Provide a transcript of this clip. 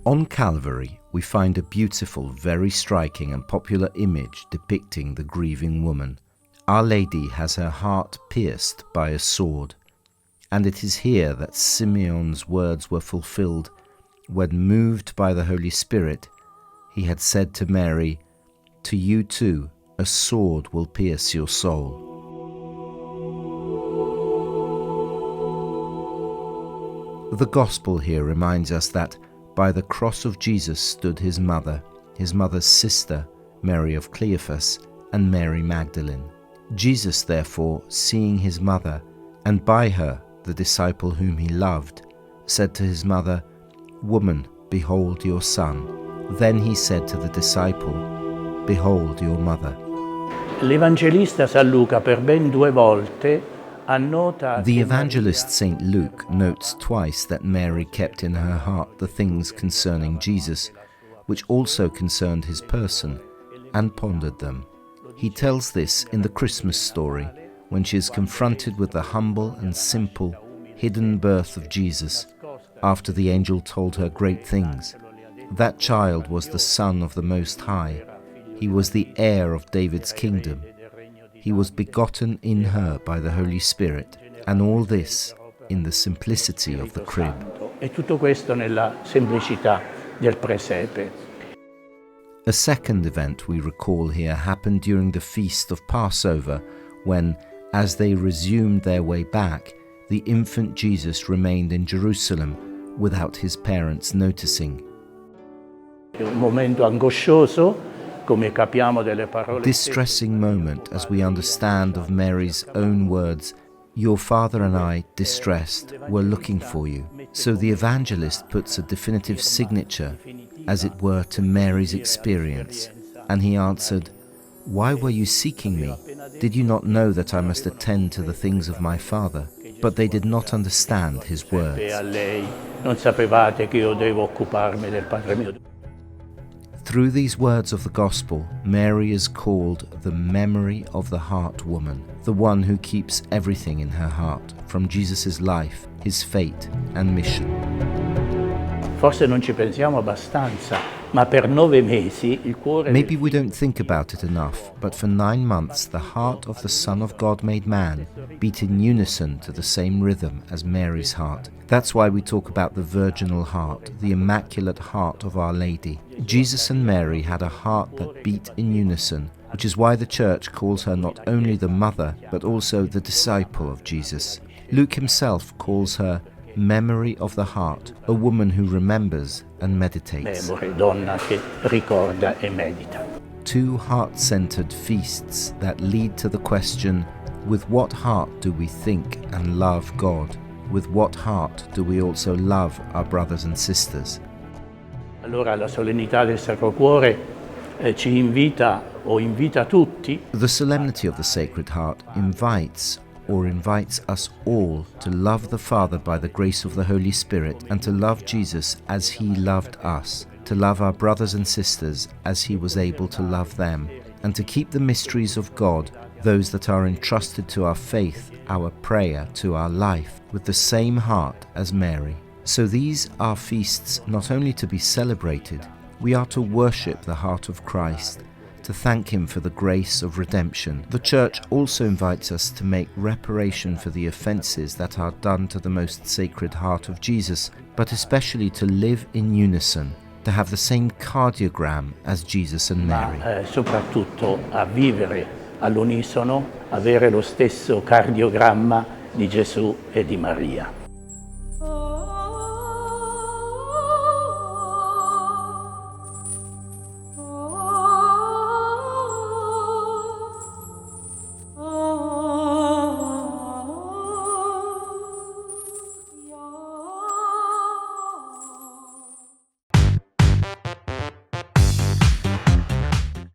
On Calvary, we find a beautiful, very striking and popular image depicting the grieving woman. Our Lady has her heart pierced by a sword, and it is here that Simeon's words were fulfilled when, moved by the Holy Spirit, he had said to Mary, "To you too a sword will pierce your soul." The Gospel here reminds us that by the cross of Jesus stood his mother's sister, Mary of Cleophas, and Mary Magdalene. Jesus, therefore, seeing his mother, and by her the disciple whom he loved, said to his mother, "Woman, behold your son." Then he said to the disciple, "Behold your mother." L'Evangelista San Luca per ben 2 volte annota. The evangelist St. Luke notes twice that Mary kept in her heart the things concerning Jesus, which also concerned his person, and pondered them. He tells this in the Christmas story, when she is confronted with the humble and simple, hidden birth of Jesus, after the angel told her great things. That child was the Son of the Most High. He was the heir of David's kingdom. He was begotten in her by the Holy Spirit, and all this in the simplicity of the crib. E tutto questo nella semplicità del presepe. A second event we recall here happened during the feast of Passover, when, as they resumed their way back, the infant Jesus remained in Jerusalem without his parents noticing. Un momento angoscioso, come capiamo delle parole. Distressing moment, as we understand of Mary's own words, "Your father and I, distressed, were looking for you." So the evangelist puts a definitive signature, as it were, to Mary's experience, and he answered, "Why were you seeking me? Did you not know that I must attend to the things of my Father?" But they did not understand his words. Non sapevate che io devo occuparmi del Padre mio. Through these words of the Gospel, Mary is called the memory of the heart woman, the one who keeps everything in her heart, from Jesus' life, his fate and mission. Forse non ci pensiamo abbastanza, ma per 9 mesi il cuore. Maybe we don't think about it enough, but for 9 months the heart of the Son of God made man beat in unison to the same rhythm as Mary's heart. That's why we talk about the virginal heart, the Immaculate Heart of Our Lady. Jesus and Mary had a heart that beat in unison, which is why the Church calls her not only the mother, but also the disciple of Jesus. Luke himself calls her memory of the heart, a woman who remembers and meditates. Donna che ricorda e medita. 2 heart-centered feasts that lead to the question, with what heart do we think and love God? With what heart do we also love our brothers and sisters? Allora la solennità del Sacro Cuore ci invita tutti. The solemnity of the Sacred Heart invites us all to love the Father by the grace of the Holy Spirit, and to love Jesus as he loved us, to love our brothers and sisters as he was able to love them, and to keep the mysteries of God, those that are entrusted to our faith, our prayer, to our life, with the same heart as Mary. So these are feasts not only to be celebrated, we are to worship the heart of Christ, to thank him for the grace of redemption. The Church also invites us to make reparation for the offences that are done to the most sacred heart of Jesus, but especially to live in unison, to have the same cardiogram as Jesus and Mary. Soprattutto a vivere all'unisono, avere lo stesso cardiogramma di Gesù e di Maria.